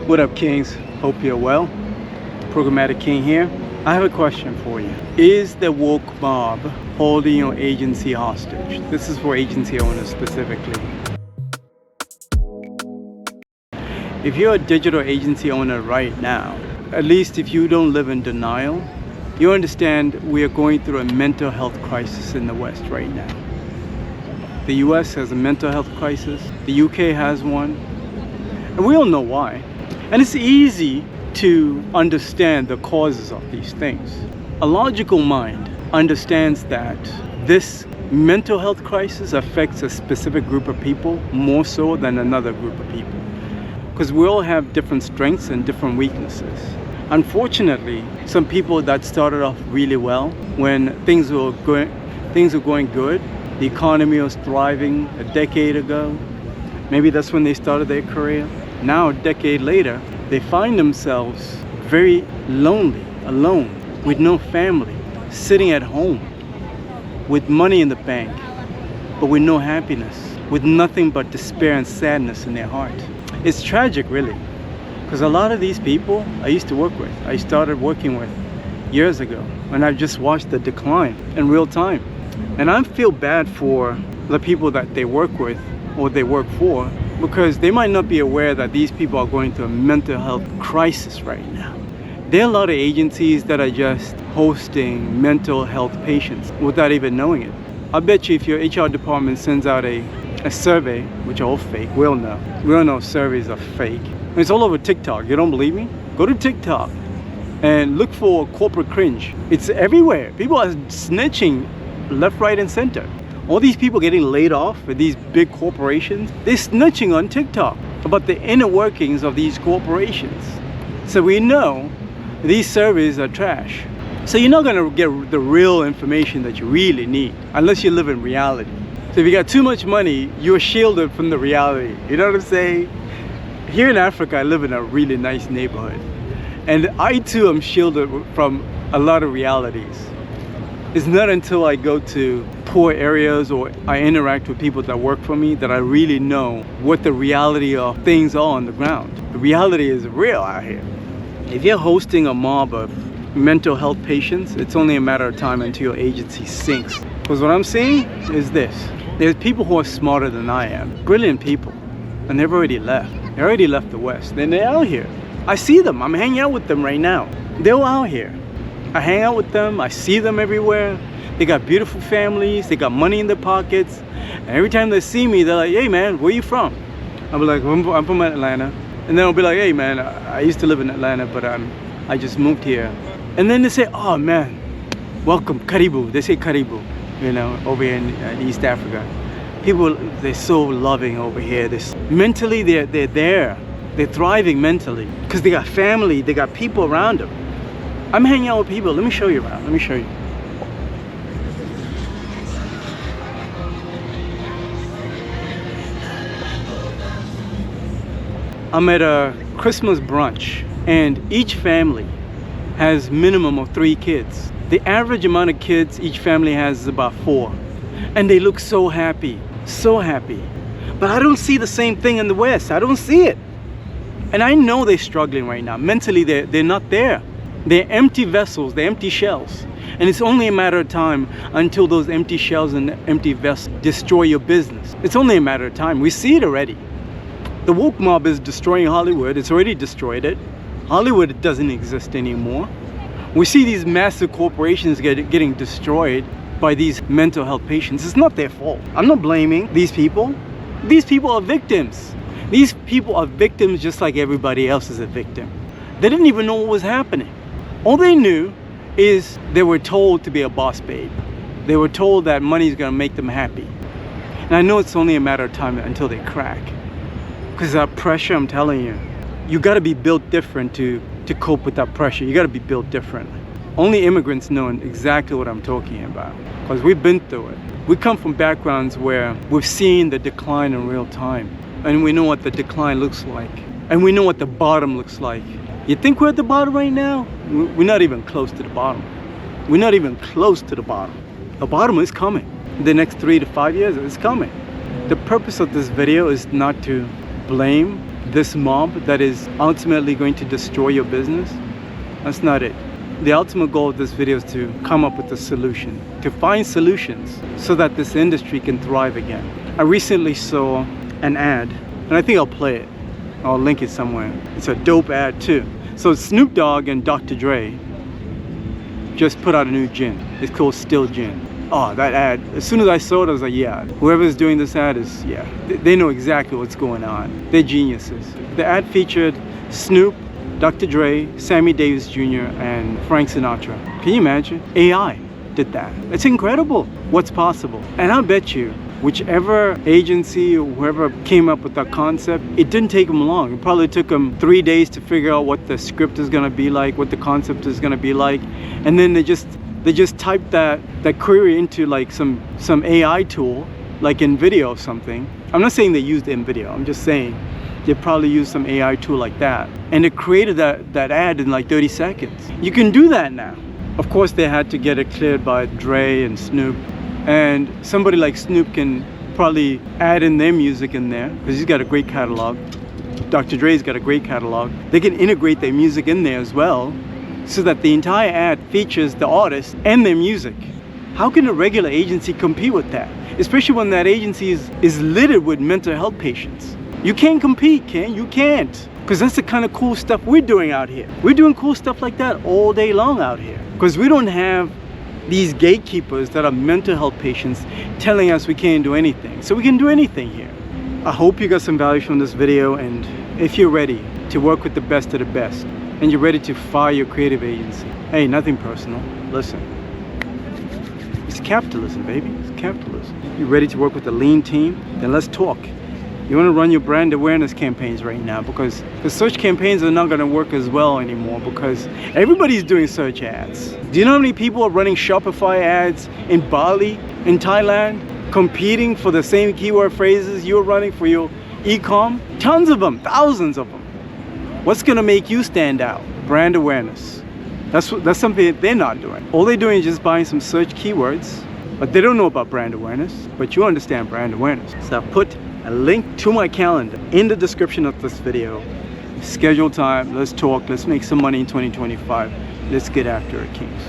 What up, Kings? Hope you're well. Programmatic King here. I have a question for you. Is the woke mob holding your agency hostage? This is for agency owners specifically. If you're a digital agency owner right now, at least if you don't live in denial, you understand we are going through a mental health crisis in the West right now. The US has a mental health crisis, the UK has one, and we all know why. And it's easy to understand the causes of these things. A logical mind understands that this mental health crisis affects a specific group of people more so than another group of people, because we all have different strengths and different weaknesses. Unfortunately, some people that started off really well when things were going good, the economy was thriving a decade ago, maybe that's when they started their career. Now, a decade later, they find themselves very lonely, alone, with no family, sitting at home, with money in the bank, but with no happiness, with nothing but despair and sadness in their heart. It's tragic, really, because a lot of these people I used to work with, I started working with years ago, and I've just watched the decline in real time. And I feel bad for the people that they work with or they work for, because they might not be aware that these people are going through a mental health crisis right now. There are a lot of agencies that are just hosting mental health patients without even knowing it. I bet you if your HR department sends out a survey, which are all fake, we all know surveys are fake. It's all over TikTok. You don't believe me? Go to TikTok and look for corporate cringe. It's everywhere. People are snitching left, right, and center. All these people getting laid off at these big corporations, they're snitching on TikTok about the inner workings of these corporations. So we know these surveys are trash. So you're not gonna get the real information that you really need unless you live in reality. So if you got too much money, you're shielded from the reality. You know what I'm saying? Here in Africa, I live in a really nice neighborhood. And I too am shielded from a lot of realities. It's not until I go to poor areas or I interact with people that work for me that I really know what the reality of things are on the ground. The reality is real out here. If you're hosting a mob of mental health patients, it's only a matter of time until your agency sinks. Because what I'm seeing is this. There's people who are smarter than I am, brilliant people, and they've already left. They already left the West, and they're out here. I see them, I'm hanging out with them right now. They're out here. I hang out with them, I see them everywhere. They got beautiful families, they got money in their pockets. And every time they see me, they're like, hey man, where you from? I'll be like, I'm from Atlanta. And then I'll be like, hey man, I used to live in Atlanta, but I just moved here. And then they say, oh man, welcome, Karibu. They say Karibu, you know, over here in East Africa. People, they're so loving over here. Mentally, they're there. They're thriving mentally because they got family, they got people around them. I'm hanging out with people. Let me show you around. Let me show you. I'm at a Christmas brunch, and each family has minimum of 3 kids. The average amount of kids each family has is about 4. And they look so happy, so happy. But I don't see the same thing in the West. I don't see it. And I know they're struggling right now. Mentally, they're not there. They're empty vessels, they're empty shells. And it's only a matter of time until those empty shells and empty vessels destroy your business. It's only a matter of time. We see it already. The woke mob is destroying Hollywood. It's already destroyed it. Hollywood doesn't exist anymore. We see these massive corporations getting destroyed by these mental health patients. It's not their fault. I'm not blaming these people. These people are victims. These people are victims just like everybody else is a victim. They didn't even know what was happening. All they knew is they were told to be a boss babe. They were told that money is going to make them happy. And I know it's only a matter of time until they crack. Because that pressure, I'm telling you, you got to be built different to cope with that pressure. You got to be built differently. Only immigrants know exactly what I'm talking about, because we've been through it. We come from backgrounds where we've seen the decline in real time, and we know what the decline looks like, and we know what the bottom looks like. You think we're at the bottom right now? We're not even close to the bottom. We're not even close to the bottom. The bottom is coming. In the next 3 to 5 years, it's coming. The purpose of this video is not to blame this mob that is ultimately going to destroy your business. That's not it. The ultimate goal of this video is to come up with a solution, to find solutions so that this industry can thrive again. I recently saw an ad, and I think I'll play it. I'll link it somewhere. It's a dope ad too. So Snoop Dogg and Dr. Dre just put out a new gin. It's called Still Gin. Oh, that ad, as soon as I saw it, I was like, yeah, whoever's doing this ad is, yeah, they know exactly what's going on. They're geniuses. The ad featured Snoop, Dr. Dre, Sammy Davis Jr., and Frank Sinatra. Can you imagine? AI did that. It's incredible what's possible. And I bet you, whichever agency or whoever came up with that concept, it didn't take them long. It probably took them 3 days to figure out what the script is gonna be like, what the concept is gonna be like. And then they just typed that query into like some AI tool, like NVIDIA or something. I'm not saying they used NVIDIA, I'm just saying they probably used some AI tool like that. And it created that ad in like 30 seconds. You can do that now. Of course, they had to get it cleared by Dre and Snoop. And somebody like Snoop can probably add in their music in there because he's got a great catalog. Dr. Dre's got a great catalog. They can integrate their music in there as well so that the entire ad features the artist and their music. How can a regular agency compete with that? Especially when that agency is littered with mental health patients. You can't compete, Ken. You can't. Because that's the kind of cool stuff we're doing out here. We're doing cool stuff like that all day long out here. Because we don't have these gatekeepers that are mental health patients telling us we can't do anything. So we can do anything here. I hope you got some value from this video, and if you're ready to work with the best of the best, and you're ready to fire your creative agency, hey, nothing personal, listen. It's capitalism, baby, it's capitalism. You're ready to work with a lean team? Then let's talk. You want to run your brand awareness campaigns right now because the search campaigns are not going to work as well anymore because everybody's doing search ads. Do you know how many people are running Shopify ads in Bali, in Thailand, competing for the same keyword phrases you're running for your e-com? Tons of them, thousands of them. What's going to make you stand out? Brand awareness. That's something that they're not doing. All they're doing is just buying some search keywords, but they don't know about brand awareness, but you understand brand awareness. So I put a link to my calendar in the description of this video. Schedule time, let's talk, let's make some money in 2025. Let's get after it, Kings.